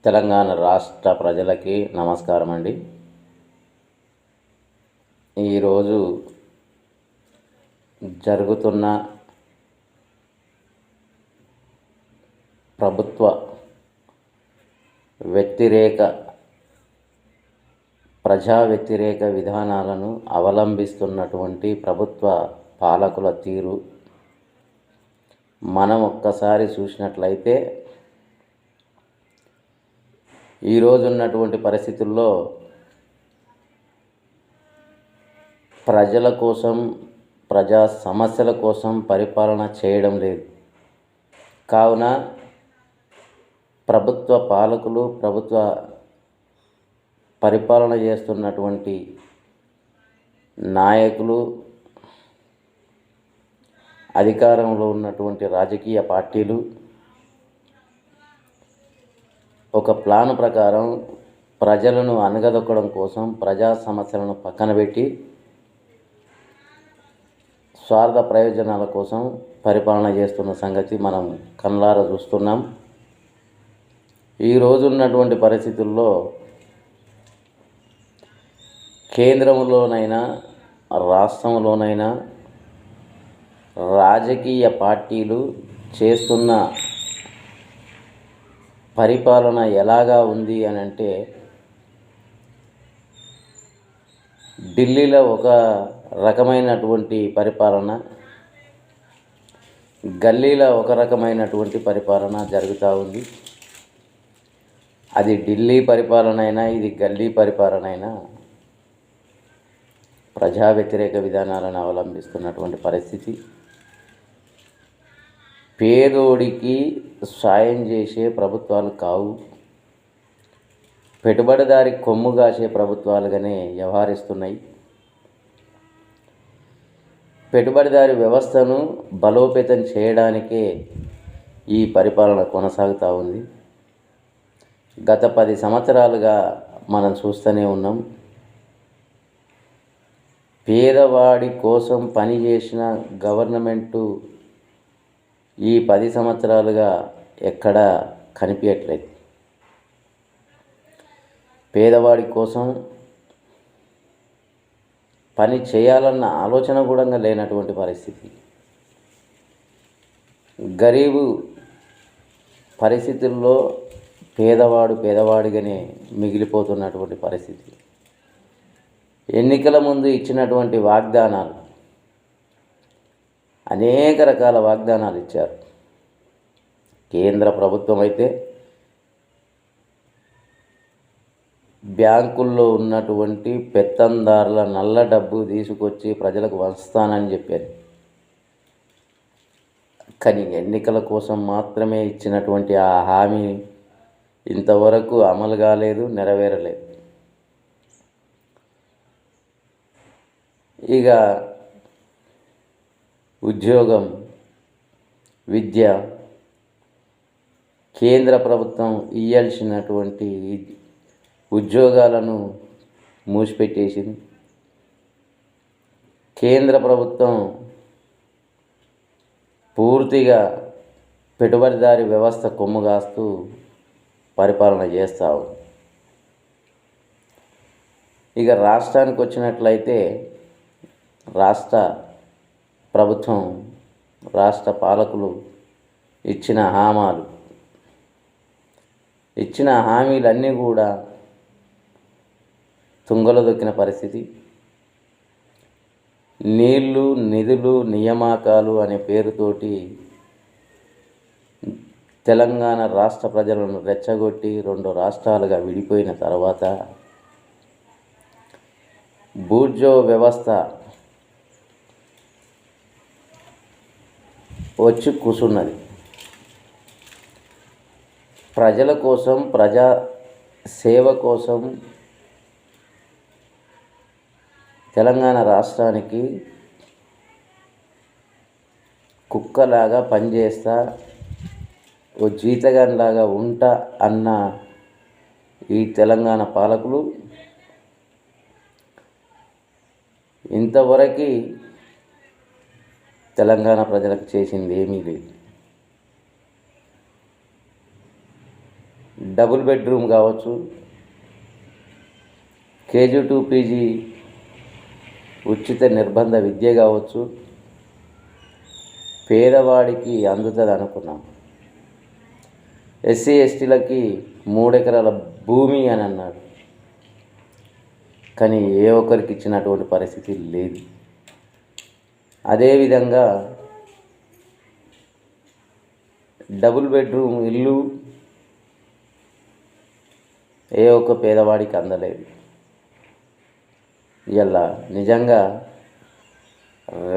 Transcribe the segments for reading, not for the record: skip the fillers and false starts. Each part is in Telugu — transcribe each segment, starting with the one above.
తెలంగాణ రాష్ట్ర ప్రజలకి నమస్కారం అండి. ఈరోజు జరుగుతున్న ప్రభుత్వ ప్రజా వ్యతిరేక విధానాలను అవలంబిస్తున్నటువంటి ప్రభుత్వ పాలకుల తీరు మనం ఒక్కసారి చూసినట్లయితే ఈరోజు ఉన్నటువంటి పరిస్థితుల్లో ప్రజల కోసం, ప్రజా సమస్యల కోసం పరిపాలన చేయడం లేదు. కావున ప్రభుత్వ పాలకులు, ప్రభుత్వ పరిపాలన చేస్తున్నటువంటి నాయకులు, అధికారంలో ఉన్నటువంటి రాజకీయ పార్టీలు ఒక ప్లాన్ ప్రకారం ప్రజలను అణగదొక్కడం కోసం, ప్రజా సమస్యలను పక్కన పెట్టి స్వార్థ ప్రయోజనాల కోసం పరిపాలన చేస్తున్న సంగతి మనం కళ్ళారా చూస్తున్నాం. ఈరోజు ఉన్నటువంటి పరిస్థితుల్లో కేంద్రంలోనైనా రాష్ట్రంలోనైనా రాజకీయ పార్టీలు చేస్తున్న పరిపాలన ఎలాగా ఉంది అని అంటే, ఢిల్లీలో ఒక రకమైనటువంటి పరిపాలన, గల్లీలో ఒక రకమైనటువంటి పరిపాలన జరుగుతూ ఉంది. అది ఢిల్లీ పరిపాలన అయినా, ఇది గల్లీ పరిపాలన అయినా ప్రజా వ్యతిరేక విధానాలను అవలంబిస్తున్నటువంటి పరిస్థితి. పేదోడికి సాయం చేసే ప్రభుత్వాలు కావు, పెట్టుబడిదారి కొమ్ము కాసే ప్రభుత్వాలుగానే వ్యవహరిస్తున్నాయి. పెట్టుబడిదారి వ్యవస్థను బలోపేతం చేయడానికే ఈ పరిపాలన కొనసాగుతూ ఉంది. గత 10 సంవత్సరాలుగా మనం చూస్తూనే ఉన్నాం. పేదవాడి కోసం పనిచేసిన గవర్నమెంటు ఈ 10 సంవత్సరాలుగా ఎక్కడా కనిపించట్లేదు. పేదవాడి కోసం పని చేయాలన్న ఆలోచన కూడా లేనటువంటి పరిస్థితి. గరీబు పరిస్థితుల్లో పేదవాడిగానే మిగిలిపోతున్నటువంటి పరిస్థితి. ఎన్నికల ముందు ఇచ్చినటువంటి వాగ్దానాలు, అనేక రకాల వాగ్దానాలు ఇచ్చారు. కేంద్ర ప్రభుత్వం అయితే బ్యాంకుల్లో ఉన్నటువంటి పెత్తందారుల నల్ల డబ్బు తీసుకొచ్చి ప్రజలకు వంచుతానని చెప్పారు. కానీ ఎన్నికల కోసం మాత్రమే ఇచ్చినటువంటి ఆ హామీ ఇంతవరకు అమలు కాలేదు, నెరవేరలేదు. ఇక ఉద్యోగం, విద్య, కేంద్ర ప్రభుత్వం ఇవ్వాల్సినటువంటి ఉద్యోగాలను మూసిపెట్టేసింది. కేంద్ర ప్రభుత్వం పూర్తిగా పెట్టుబడిదారి వ్యవస్థ కొమ్ము కాస్తూ పరిపాలన చేస్తూ ఉంది. ఇక రాష్ట్రానికి వచ్చినట్లయితే రాష్ట్ర ప్రభుత్వం, రాష్ట్ర పాలకులు ఇచ్చిన హామీలన్నీ కూడా తుంగలో దొక్కిన పరిస్థితి. నీళ్లు, నిధులు, నియామకాలు అనే పేరుతోటి తెలంగాణ రాష్ట్ర ప్రజలను రెచ్చగొట్టి 2 రాష్ట్రాలుగా విడిపోయిన తర్వాత బూర్జో వ్యవస్థ వచ్చి కూర్చున్నది. ప్రజల కోసం, ప్రజా సేవ కోసం తెలంగాణ రాష్ట్రానికి కుక్కలాగా పనిచేస్తా, ఓ జీతగానిలాగా ఉంటా అన్న ఈ తెలంగాణ పాలకులు ఇంతవరకు తెలంగాణ ప్రజలకు చేసింది ఏమీ లేదు. డబుల్ బెడ్రూమ్ కావచ్చు, కేజీ టు పీజీ ఉచిత నిర్బంధ విద్య కావచ్చు, పేదవాడికి అందుతుంది అనుకున్నాం. ఎస్సీ ఎస్టీలకి 3 ఎకరాల భూమి అని అన్నాడు, కానీ ఏ ఒక్కరికి ఇచ్చినటువంటి పరిస్థితి లేదు. అదేవిధంగా డబుల్ బెడ్రూమ్ ఇల్లు ఏ ఒక్క పేదవాడికి అందలేదు. ఇలా నిజంగా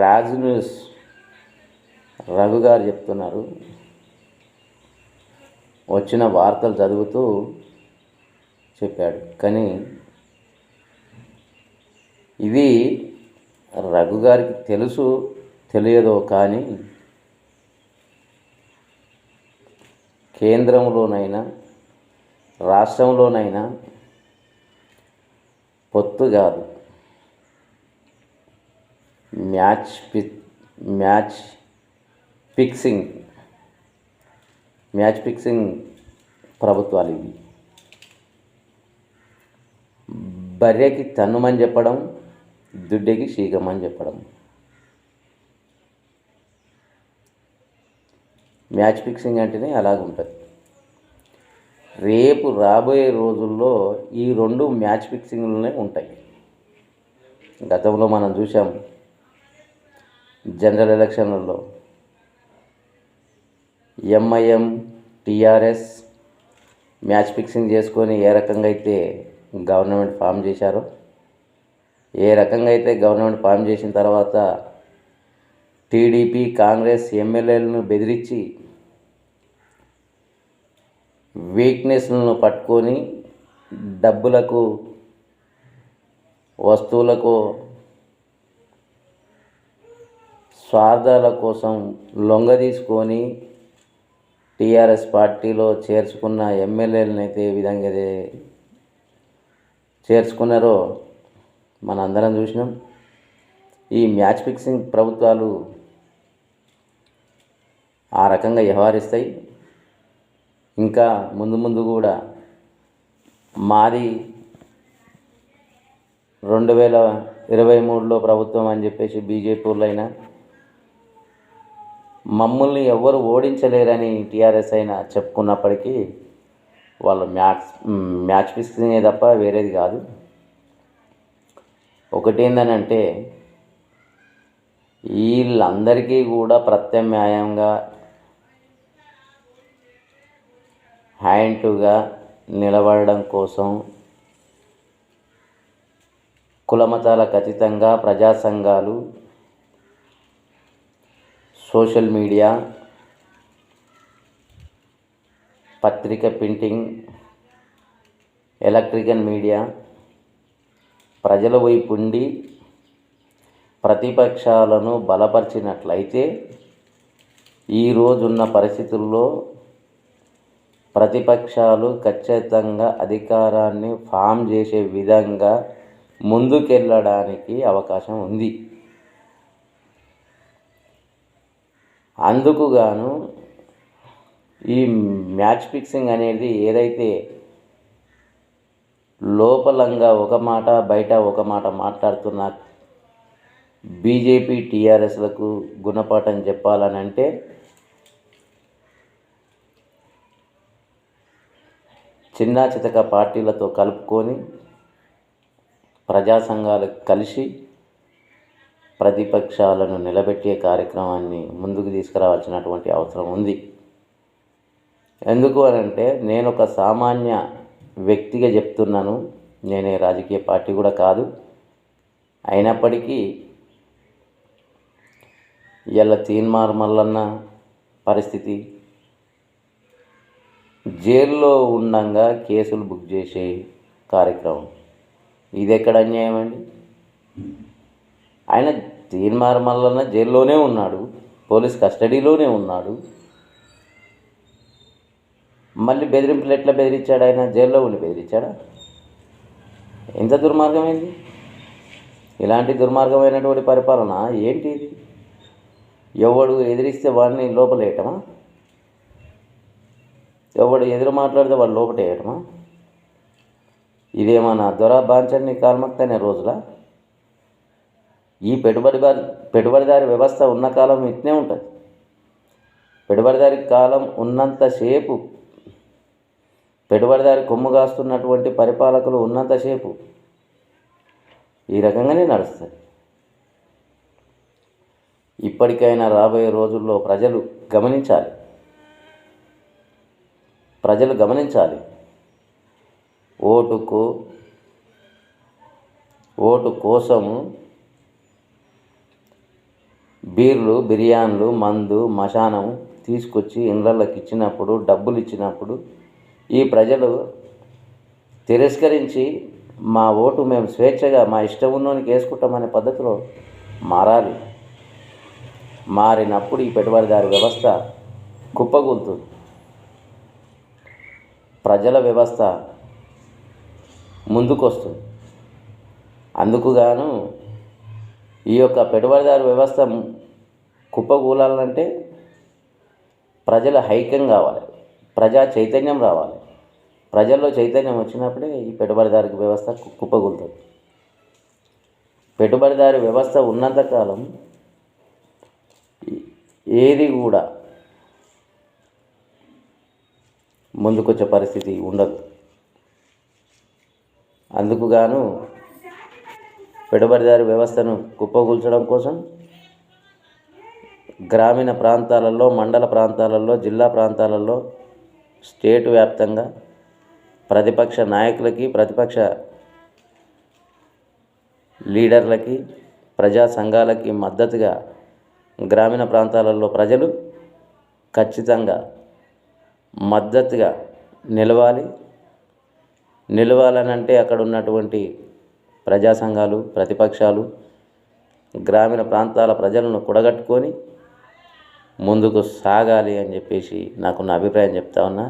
రాజు న్యూస్ రఘు గారు చెప్తున్నారు, వచ్చిన వార్తలు చదువుతూ చెప్పాడు. కానీ ఇది రఘు గారికి తెలుసు తెలియదో కానీ కేంద్రంలోనైనా రాష్ట్రంలోనైనా పొత్తు కాదు, మ్యాచ్ ఫిక్సింగ్ ప్రభుత్వాలు ఇవి. బర్రెకి తన్నుమని చెప్పడం, దుడ్డెకి శీకమని చెప్పడం. మ్యాచ్ ఫిక్సింగ్ అంటేనే అలాగుంటుంది. రేపు రాబోయే రోజుల్లో ఈ 2 మ్యాచ్ ఫిక్సింగ్లోనే ఉంటాయి. గతంలో మనం చూసాం, జనరల్ ఎలక్షన్లలో ఎంఐఎం టీఆర్ఎస్ మ్యాచ్ ఫిక్సింగ్ చేసుకొని ఏ రకంగా అయితే గవర్నమెంట్ ఫామ్ చేశారో, ఏ రకంగా అయితే గవర్నమెంట్ ఫామ్ చేసిన తర్వాత టీడీపీ కాంగ్రెస్ ఎమ్మెల్యేలను బెదిరించి వీక్నెస్లను పట్టుకొని డబ్బులకు వస్తువులకు స్వార్థాల కోసం లొంగ తీసుకొని టీఆర్ఎస్ పార్టీలో చేర్చుకున్న ఎమ్మెల్యేలను అయితే ఏ విధంగా చేర్చుకున్నారో మనందరం చూసినాం. ఈ మ్యాచ్ ఫిక్సింగ్ ప్రభుత్వాలు ఆ రకంగా వ్యవహరిస్తాయి. ఇంకా ముందు కూడా మాది 2023లో ప్రభుత్వం అని చెప్పేసి బీజేపీలో అయినా మమ్మల్ని ఎవరు ఓడించలేరని టీఆర్ఎస్ అయినా చెప్పుకున్నప్పటికీ వాళ్ళు మ్యాచ్ ఫిక్సింగే తప్ప వేరేది కాదు. ఒకటి ఏంటంటే వీళ్ళందరికీ కూడా ప్రత్యామ్నాయంగా హ్యాండ్గా నిలబడడం కోసం కులమతాలకు అతీతంగా ప్రజా సంఘాలు, సోషల్ మీడియా, పత్రిక ప్రింటింగ్, ఎలక్ట్రికల్ మీడియా ప్రజల వైపు ఉండి ప్రతిపక్షాలను బలపరిచినట్లయితే ఈరోజున్న పరిస్థితుల్లో ప్రతిపక్షాలు ఖచ్చితంగా అధికారాన్ని ఫామ్ చేసే విధంగా ముందుకెళ్ళడానికి అవకాశం ఉంది. అందుకు గాను ఈ మ్యాచ్ ఫిక్సింగ్ అనేది ఏదైతే లోపలంగా ఒక మాట బయట ఒక మాట మాట్లాడుతున్న బీజేపీ టీఆర్ఎస్లకు గుణపాఠం చెప్పాలని అంటే చిన్న చితక పార్టీలతో కలుపుకొని ప్రజా సంఘాలకు కలిసి ప్రతిపక్షాలను నిలబెట్టే కార్యక్రమాన్ని ముందుకు తీసుకురావాల్సినటువంటి అవసరం ఉంది. ఎందుకు అనంటే నేను ఒక సామాన్య వ్యక్తిగా చెప్తున్నాను, నేనే రాజకీయ పార్టీ కూడా కాదు. అయినప్పటికీ ఇలా తీన్మార్ మల్లన్న పరిస్థితి, జైల్లో ఉండంగా కేసులు బుక్ చేసే కార్యక్రమం, ఇది ఎక్కడ అన్యాయం అండి? ఆయన తీన్మార్ మల్లన్న జైల్లోనే ఉన్నాడు, పోలీస్ కస్టడీలోనే ఉన్నాడు. మళ్ళీ బెదిరింపులు ఎట్లా బెదిరించాడు? ఆయన జైల్లో ఉండి బెదిరించాడా? ఎంత దుర్మార్గమైంది! ఇలాంటి దుర్మార్గమైనటువంటి పరిపాలన ఏంటి ఇది? ఎవడు ఎదిరిస్తే వాడిని లోపలేయటమా? ఎవడు ఎదురు మాట్లాడితే వాడు లోపటేయటమా? ఇదేమన్నా దొరబాంచని కాల్మక్తనే రోజుల? ఈ పెట్టుబడిదారి వ్యవస్థ ఉన్న కాలం ఇట్నే ఉంటుంది. పెట్టుబడిదారి కాలం ఉన్నంతసేపు, పెట్టుబడిదారి కొమ్ము కాస్తున్నటువంటి పరిపాలకులు ఉన్నంతసేపు ఈ రకంగానే నడుస్తుంది. ఇప్పటికైనా రాబోయే రోజుల్లో ప్రజలు గమనించాలి. ఓటు కోసము బీర్లు, బిర్యానీలు, మందు, మశానం తీసుకొచ్చి ఇళ్ళకి ఇచ్చినప్పుడు, డబ్బులు ఇచ్చినప్పుడు ఈ ప్రజలు తిరస్కరించి మా ఓటు మేము స్వేచ్ఛగా మా ఇష్టం ఉన్నోనికి వేసుకుంటామనే పద్ధతిలో మారాలి. మారినప్పుడు ఈ పెట్టుబడిదారి వ్యవస్థ కుప్పగూలుతుంది. ప్రజల వ్యవస్థ ముందుకొస్తుంది. అందుకుగాను ఈ యొక్క పెట్టుబడిదారు వ్యవస్థ కుప్పగూలాలంటే ప్రజల ఐక్యం కావాలి, ప్రజా చైతన్యం రావాలి. ప్రజల్లో చైతన్యం వచ్చినప్పుడే ఈ పెట్టుబడిదారు వ్యవస్థ కుప్పగూలుతుంది. పెట్టుబడిదారు వ్యవస్థ ఉన్నంతకాలం ఏది కూడా ముందుకొచ్చే పరిస్థితి ఉండదు. అందుకుగాను పెట్టుబడిదారు వ్యవస్థను కుప్పగూల్చడం కోసం గ్రామీణ ప్రాంతాలలో, మండల ప్రాంతాలలో, జిల్లా ప్రాంతాలలో, స్టేట్ వ్యాప్తంగా ప్రతిపక్ష నాయకులకి, ప్రతిపక్ష లీడర్లకి, ప్రజా సంఘాలకి మద్దతుగా గ్రామీణ ప్రాంతాలలో ప్రజలు ఖచ్చితంగా మద్దతుగా నిలవాలనంటే అక్కడ ఉన్నటువంటి ప్రజా సంఘాలు, ప్రతిపక్షాలు గ్రామీణ ప్రాంతాల ప్రజలను కూడగట్టుకొని ముందుకు సాగాలి అని చెప్పేసి నాకున్న అభిప్రాయం చెప్తా ఉన్నా.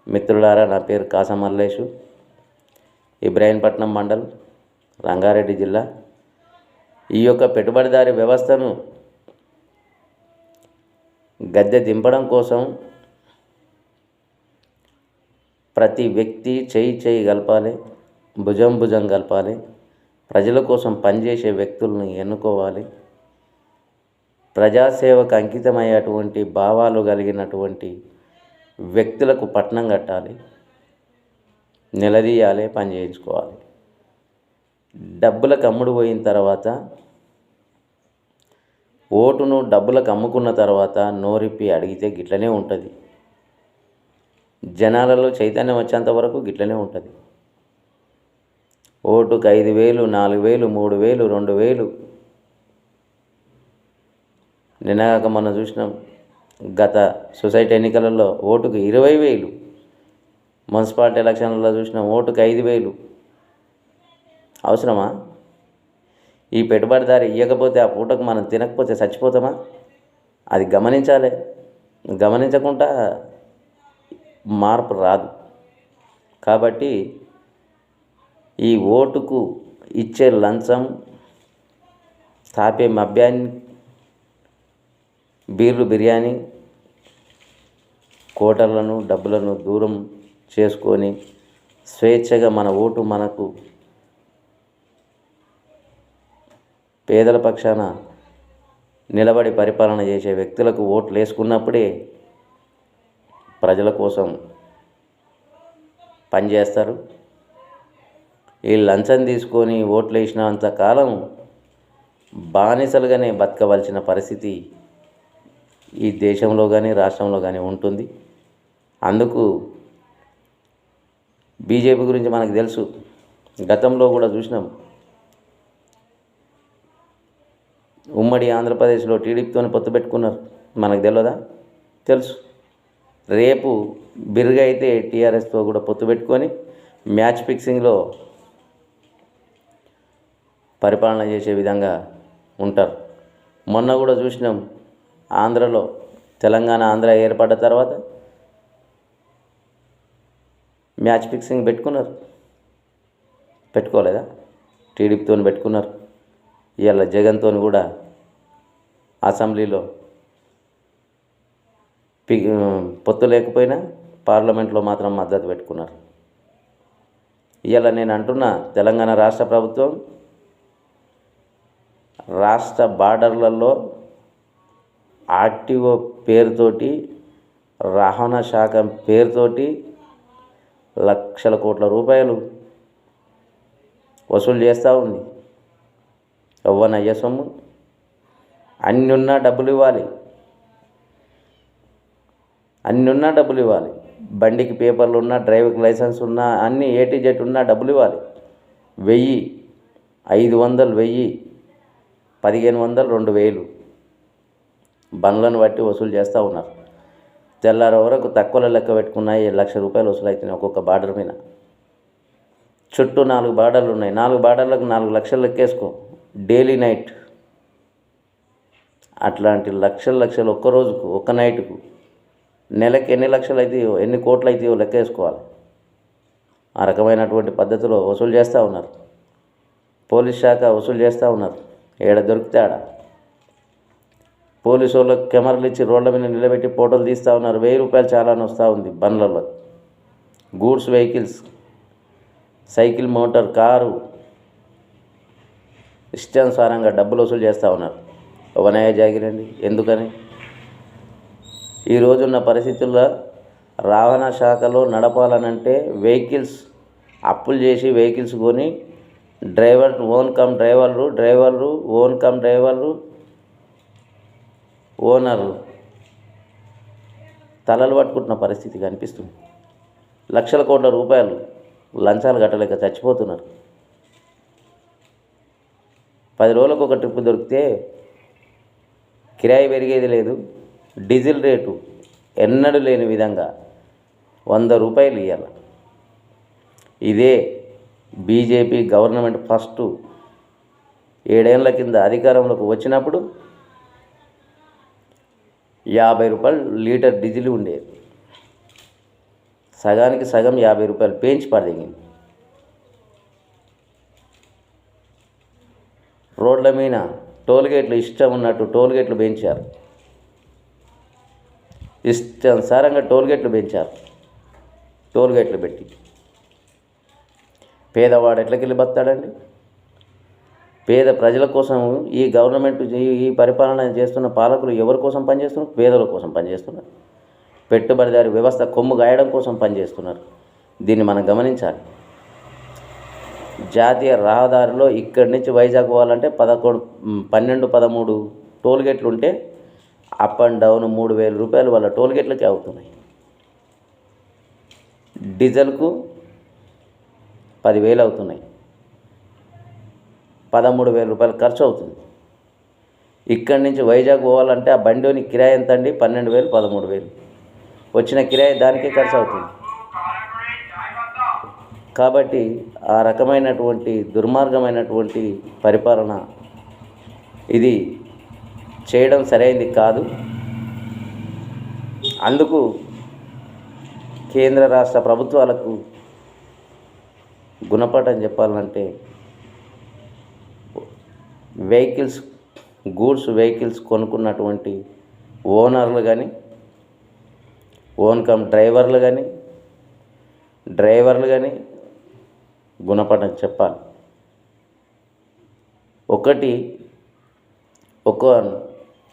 మిత్రులారా, నా పేరు కాసం మల్లేషు, ఇబ్రాహీంపట్నం మండల్, రంగారెడ్డి జిల్లా. ఈ యొక్క పెట్టుబడిదారి వ్యవస్థను గద్దె దింపడం కోసం ప్రతి వ్యక్తి చేయి కలపాలి, భుజం కలపాలి. ప్రజల కోసం పనిచేసే వ్యక్తులను ఎన్నుకోవాలి. ప్రజాసేవకు అంకితమయ్యేటువంటి భావాలు కలిగినటువంటి వ్యక్తులకు పట్నం కట్టాలి, నిలదీయాలి, పని చేయించుకోవాలి. డబ్బులకు అమ్ముడు పోయిన తర్వాత, ఓటును డబ్బులకు అమ్ముకున్న తర్వాత నోరిప్పి అడిగితే గిట్లనే ఉంటుంది. జనాలలో చైతన్యం వచ్చేంత వరకు గిట్లనే ఉంటుంది. ఓటుకు 5,000, 4,000, 3,000, 2,000. నిన్నగాక మొన్న చూసినాం, గత సొసైటీ ఎన్నికలలో ఓటుకు 20,000, మున్సిపాలిటీ ఎలక్షన్లలో చూసినాం ఓటుకు 5,000. అవసరమా? ఈ పెట్టుబడిదారి ఇవ్వకపోతే ఆ పూటకు మనం తినకపోతే చచ్చిపోతామా? అది గమనించాలి. గమనించకుండా మార్పు రాదు. కాబట్టి ఈ ఓటుకు ఇచ్చే లంచం, తాపే మద్యాన్ని, బీర్లు, బిర్యానీ, కోటర్లను, డబ్బులను దూరం చేసుకొని స్వేచ్ఛగా మన ఓటు మనకు పేదల పక్షాన నిలబడి పరిపాలన చేసే వ్యక్తులకు ఓట్లు వేసుకున్నప్పుడే ప్రజల కోసం పనిచేస్తారు. ఈ లంచం తీసుకొని ఓట్లు వేసినంత కాలం బానిసలుగానే బతకవలసిన పరిస్థితి ఈ దేశంలో కానీ రాష్ట్రంలో కానీ ఉంటుంది. అందుకు బీజేపీ గురించి మనకు తెలుసు. గతంలో కూడా చూసినాం, ఉమ్మడి ఆంధ్రప్రదేశ్లో టీడీపీతో పొత్తు పెట్టుకున్నారు. మనకు తెలియదా? తెలుసు. రేపు బిరుగా అయితే టీఆర్ఎస్తో కూడా పొత్తు పెట్టుకొని మ్యాచ్ ఫిక్సింగ్లో పరిపాలన చేసే విధంగా ఉంటారు. మొన్న కూడా చూసినాం, ఆంధ్రలో ఆంధ్ర ఏర్పడ్డ తర్వాత మ్యాచ్ ఫిక్సింగ్ పెట్టుకోలేదా? టీడీపీతో పెట్టుకున్నారు. ఇవాళ జగన్తో కూడా అసెంబ్లీలో పొత్తు లేకపోయినా పార్లమెంట్లో మాత్రం మద్దతు పెట్టుకున్నారు. ఇవాళ నేను అంటున్నా, తెలంగాణ రాష్ట్ర ప్రభుత్వం రాష్ట్ర బార్డర్లలో ఆర్టీఓ పేరుతోటి, రవాణా శాఖ పేరుతోటి లక్షల కోట్ల రూపాయలు వసూలు చేస్తూ ఉంది. ఎవ్వనయ్య సొమ్ము. అన్ని ఉన్నా డబ్బులు ఇవ్వాలి, బండికి పేపర్లు ఉన్నా, డ్రైవింగ్ లైసెన్స్ ఉన్నా, అన్నీ A to Z ఉన్నా డబ్బులు ఇవ్వాలి. 1000, 500, 1000, 1500, 2000 బండ్లను బట్టి వసూలు చేస్తూ ఉన్నారు. తెల్లారి వరకు తక్కువలో లెక్క పెట్టుకున్నాయి 1 లక్ష రూపాయలు వసూలు అవుతున్నాయి ఒక్కొక్క బార్డర్ మీద. చుట్టూ 4 బార్డర్లు ఉన్నాయి. 4 బార్డర్లకు 4 లక్షలు లెక్కేసుకో, డైలీ నైట్. అట్లాంటి లక్షలు ఒక్క రోజుకు, ఒక్క నైట్కు, నెలకి ఎన్ని లక్షలు అవుతాయో, ఎన్ని కోట్లు అవుతాయో లెక్క వేసుకోవాలి. ఆ రకమైనటువంటి పద్ధతిలో వసూలు చేస్తూ ఉన్నారు. పోలీస్ శాఖ వసూలు చేస్తూ ఉన్నారు. ఏడ దొరికితే ఆడ పోలీసు వాళ్ళకి కెమెరాలు ఇచ్చి రోడ్ల మీద నిలబెట్టి ఫోటోలు తీస్తూ ఉన్నారు. 1000 రూపాయలు చాలానే వస్తూ ఉంది బండ్లలో. Goods vehicles, cycle, motor, car ఇష్టానుసారంగా డబ్బులు వసూలు చేస్తూ ఉన్నారు. ఎవనయ్య జాగిరండి? ఎందుకని? ఈ రోజున్న పరిస్థితుల్లో రవాణా శాఖలో నడపాలనంటే వెహికల్స్ అప్పులు చేసి వెహికల్స్ కొని ఓనర్లు తలలు పట్టుకుంటున్న పరిస్థితి కనిపిస్తుంది. లక్షల కోట్ల రూపాయలు లంచాలు కట్టలేక చచ్చిపోతున్నారు. 10 రోజులకు ఒక ట్రిప్ దొరికితే కిరాయి పెరిగేది లేదు. డీజిల్ రేటు ఎన్నడూ లేని విధంగా 100 రూపాయలు ఇవ్వాలి. ఇదే బీజేపీ గవర్నమెంట్ ఫస్ట్ 7 ఏళ్ల కింద అధికారంలోకి వచ్చినప్పుడు 50 రూపాయలు లీటర్ డీజిల్ ఉండేది. సగానికి సగం 50 రూపాయలు పెంచి పడదిగింది. రోడ్ల మీద టోల్గేట్లు ఇష్టం ఉన్నట్టు టోల్గేట్లు పెంచారు. ఇష్టానుసారంగా టోల్గేట్లు పెట్టి పేదవాడు ఎట్లకెళ్ళి బతాడండి? పేద ప్రజల కోసం ఈ గవర్నమెంట్, ఈ పరిపాలన చేస్తున్న పాలకులు ఎవరి కోసం పనిచేస్తున్నారు? పేదల కోసం పనిచేస్తున్నారు. పెట్టుబడిదారి వ్యవస్థ కొమ్ము గాయడం కోసం పనిచేస్తున్నారు. దీన్ని మనం గమనించాలి. జాతీయ రహదారిలో ఇక్కడి నుంచి వైజాగ్ పోవాలంటే 12-13 టోల్గేట్లు ఉంటే అప్ అండ్ డౌన్ 3000 రూపాయలు వాళ్ళ టోల్గేట్లకే అవుతున్నాయి. డీజిల్కు 10,000 అవుతున్నాయి. 13,000 రూపాయలు ఖర్చు అవుతుంది. ఇక్కడి నుంచి వైజాగ్ పోవాలంటే ఆ బండిని కిరాయి ఎంత అండి? 12,000, 13,000 వచ్చిన కిరాయి దానికే ఖర్చు అవుతుంది. కాబట్టి ఆ రకమైనటువంటి దుర్మార్గమైనటువంటి పరిపాలన ఇది చేయడం సరైనది కాదు. అందుకు కేంద్ర రాష్ట్ర ప్రభుత్వాలకు గుణపాఠం చెప్పాలంటే గూడ్స్ వెహికల్స్ కొనుక్కున్నటువంటి ఓనర్లు కానీ, డ్రైవర్లు కానీ గుణపాఠం చెప్పాలి. ఒక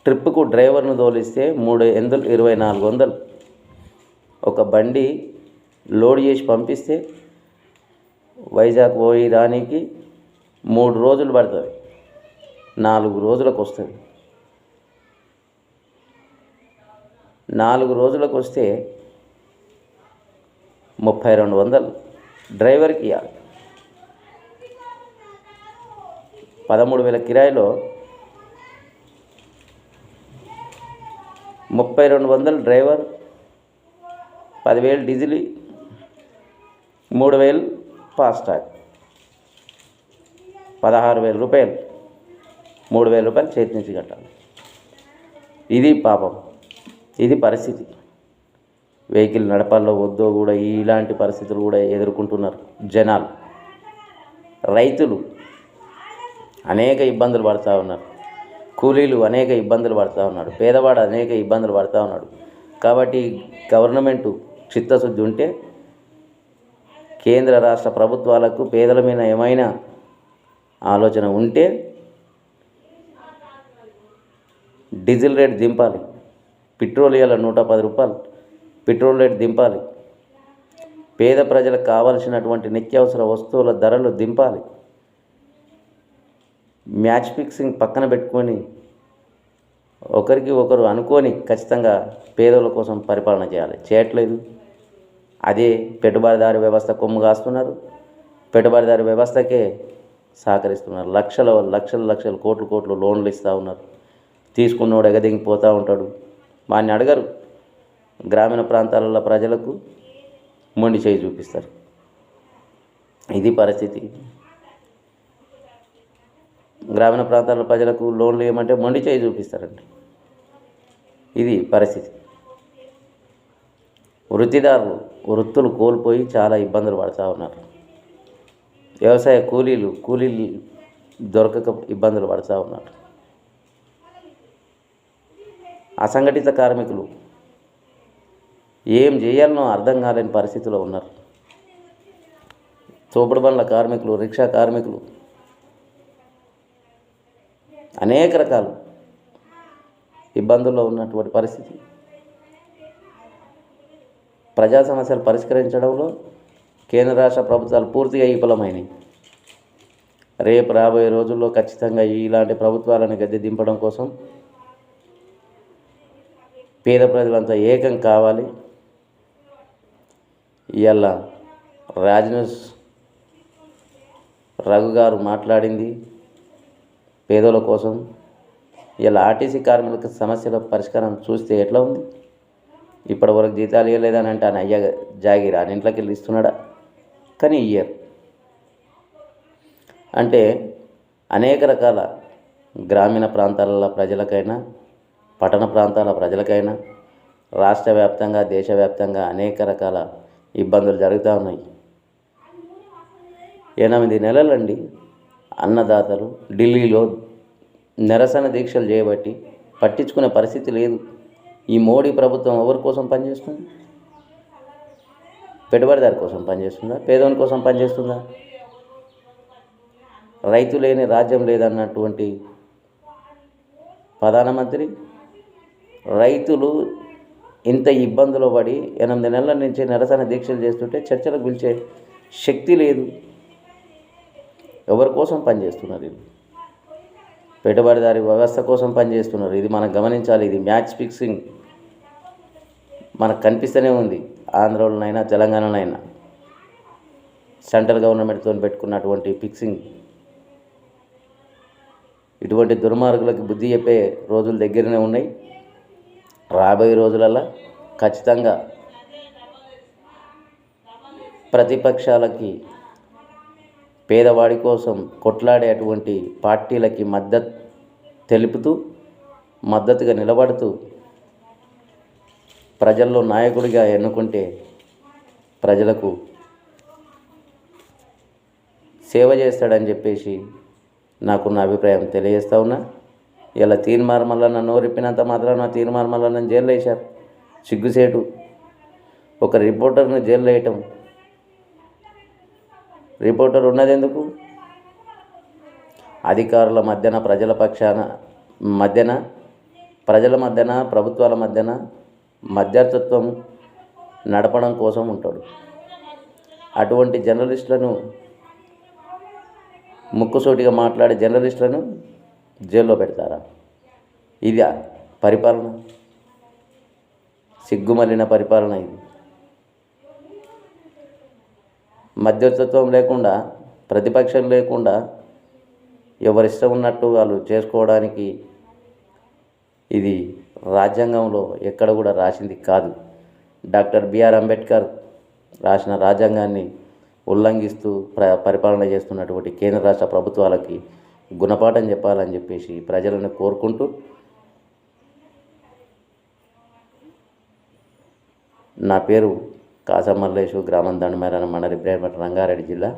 ట్రిప్కు డ్రైవర్ను తోలిస్తే 2400. ఒక బండి లోడ్ చేసి పంపిస్తే వైజాగ్ పోయి రానికి 3 రోజులు పడుతుంది. 4 రోజులకు వస్తుంది. 4 రోజులకు వస్తే 3200 డ్రైవర్కి ఇవ్వాలి. 13,000 కిరాయిలో 3200 డ్రైవర్, 10,000 డీజిల్, 3,000 ఫాస్టాగ్, 16,000 రూపాయలు. 3,000 రూపాయలు చేతి నుంచి కట్టాలి. ఇది పాపం, ఇది పరిస్థితి. వెహికల్ నడపాలో వద్దో కూడా ఇలాంటి పరిస్థితులు కూడా ఎదుర్కొంటున్నారు జనాలు. రైతులు అనేక ఇబ్బందులు పడుతూ ఉన్నారు. కూలీలు అనేక ఇబ్బందులు పడుతూ ఉన్నాడు. పేదవాడు అనేక ఇబ్బందులు పడుతూ ఉన్నాడు. కాబట్టి గవర్నమెంటు చిత్తశుద్ధి ఉంటే కేంద్ర రాష్ట్ర ప్రభుత్వాలకు పేదల మీద ఏమైనా ఆలోచన ఉంటే డీజిల్ రేట్ దింపాలి. పెట్రోల్ ఇవాళ 110 రూపాయలు పెట్రోల్ రేట్ దింపాలి. పేద ప్రజలకు కావాల్సినటువంటి నిత్యావసర వస్తువుల ధరలు దింపాలి. మ్యాచ్ ఫిక్సింగ్ పక్కన పెట్టుకొని ఒకరికి ఒకరు అనుకొని ఖచ్చితంగా పేదల కోసం పరిపాలన చేయాలి. చేయట్లేదు. అదే పెట్టుబడిదారి వ్యవస్థ కొమ్ము కాస్తున్నారు. పెట్టుబడిదారి వ్యవస్థకే సహకరిస్తున్నారు. లక్షల కోట్లు లోన్లు ఇస్తూ ఉన్నారు. తీసుకున్నోడు ఎగదిగిపోతూ ఉంటాడు. వాడిని అడగరు. గ్రామీణ ప్రాంతాలలో ప్రజలకు మొండి చేయి చూపిస్తారు. ఇది పరిస్థితి. గ్రామీణ ప్రాంతాల ప్రజలకు లోన్లు ఏమంటే మొండి చేయి చూపిస్తారండి. ఇది పరిస్థితి. వృత్తిదారులు వృత్తులు కోల్పోయి చాలా ఇబ్బందులు పడుతూ ఉన్నారు. వ్యవసాయ కూలీలు దొరకక ఇబ్బందులు పడుతూ ఉన్నారు. అసంఘటిత కార్మికులు ఏం చేయాలనో అర్థం కాలేని పరిస్థితిలో ఉన్నారు. తోపుడు బండ్ల కార్మికులు, రిక్షా కార్మికులు, అనేక రకాల ఇబ్బందుల్లో ఉన్నటువంటి పరిస్థితి. ప్రజా సమస్యలు పరిష్కరించడంలో కేంద్ర రాష్ట్ర ప్రభుత్వాలు పూర్తిగా విఫలమైనవి. రేపు రాబోయే రోజుల్లో ఖచ్చితంగా ఇలాంటి ప్రభుత్వాలను గద్దె దింపడం కోసం పేద ప్రజలంతా ఏకం కావాలి. ఇవాళ రాజ్న్యూస్ రఘు గారు మాట్లాడింది పేదల కోసం. ఇలా ఆర్టీసీ కార్మికుల సమస్యల పరిష్కారం చూస్తే ఎట్లా ఉంది? ఇప్పటివరకు జీతాలు ఇవ్వలేదని అంటే ఆయన అయ్యా జాగిరా ఆయన ఇంట్లోకి వెళ్ళి ఇస్తున్నాడా? కానీ ఇయ్యరు. అంటే అనేక రకాల గ్రామీణ ప్రాంతాల ప్రజలకైనా పట్టణ ప్రాంతాల ప్రజలకైనా రాష్ట్ర వ్యాప్తంగా దేశవ్యాప్తంగా అనేక రకాల ఇబ్బందులు జరుగుతూ ఉన్నాయి. 8 నెలలండి అన్నదాతలు ఢిల్లీలో నిరసన దీక్షలు చేయబట్టి పట్టించుకునే పరిస్థితి లేదు. ఈ మోడీ ప్రభుత్వం ఎవరి కోసం పనిచేస్తుంది? పెట్టుబడిదారి కోసం పనిచేస్తుందా? పేదోని కోసం పనిచేస్తుందా? రైతు లేని రాజ్యం లేదన్నటువంటి ప్రధానమంత్రి రైతులు ఇంత ఇబ్బందులు పడి 8 నెలల నుంచి నిరసన దీక్షలు చేస్తుంటే చర్చలకు పిలిచే శక్తి లేదు. ఎవరి కోసం పనిచేస్తున్నారు? వీళ్ళు పెట్టుబడిదారి వ్యవస్థ కోసం పనిచేస్తున్నారు. ఇది మనం గమనించాలి. ఇది మ్యాచ్ ఫిక్సింగ్ మనకు కనిపిస్తూనే ఉంది. ఆంధ్రలోనైనా తెలంగాణలోనైనా సెంట్రల్ గవర్నమెంట్తో పెట్టుకున్నటువంటి ఫిక్సింగ్. ఇటువంటి దుర్మార్గులకు బుద్ధి చెప్పే రోజులు దగ్గరనే ఉన్నాయి. రాబోయే రోజులలో ఖచ్చితంగా ప్రతిపక్షాలకి పేదవాడి కోసం కొట్లాడేటువంటి పార్టీలకి మద్దతుగా నిలబడుతూ ప్రజల్లో నాయకుడిగా ఎన్నుకుంటే ప్రజలకు సేవ చేస్తాడని చెప్పేసి నాకున్న అభిప్రాయం తెలియజేస్తూ ఉన్నా. ఇలా తీన్మార్ మల్లన్న నోరిప్పినంత మాత్రాన తీన్మార్ మల్లన్నను జైల్లో వేశారు. సిగ్గుసేటు. ఒక రిపోర్టర్ని జైల్లో వేయటం. రిపోర్టర్ ఉన్నది ఎందుకు? అధికారుల మధ్యన ప్రజల మధ్యన ప్రభుత్వాల మధ్యన మధ్యవర్తిత్వం నడపడం కోసం ఉంటాడు. అటువంటి జర్నలిస్టులను ముక్కుసూటిగా మాట్లాడే జర్నలిస్టులను జైల్లో పెడతారా? ఇది పరిపాలన? సిగ్గుమలిన పరిపాలన ఇది. మధ్యవర్తిత్వం లేకుండా, ప్రతిపక్షం లేకుండా ఎవరిష్టం ఉన్నట్టు వాళ్ళు చేసుకోవడానికి ఇది రాజ్యాంగంలో ఎక్కడ కూడా రాసింది కాదు. డాక్టర్ బిఆర్ అంబేద్కర్ రాసిన రాజ్యాంగాన్ని ఉల్లంఘిస్తూ పరిపాలన చేస్తున్నటువంటి కేంద్ర రాష్ట్ర ప్రభుత్వాలకి గుణపాఠం చెప్పాలని చెప్పేసి ప్రజలను కోరుకుంటూ, నా పేరు కాసం మల్లేషు, గ్రామం దండమేర, మండలి ఇబ్రాహీంపట్నం, రంగారెడ్డి జిల్లా.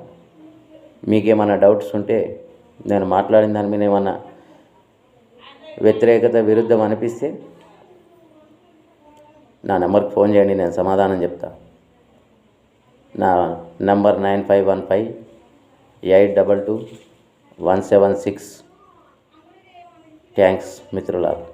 మీకేమైనా డౌట్స్ ఉంటే, నేను మాట్లాడిన దాని మీద ఏమన్నా వ్యతిరేకత విరుద్ధం అనిపిస్తే నా నెంబర్కి ఫోన్ చేయండి, నేను సమాధానం చెప్తా. నా నంబర్ 9515822176. థ్యాంక్స్ మిత్రులారా.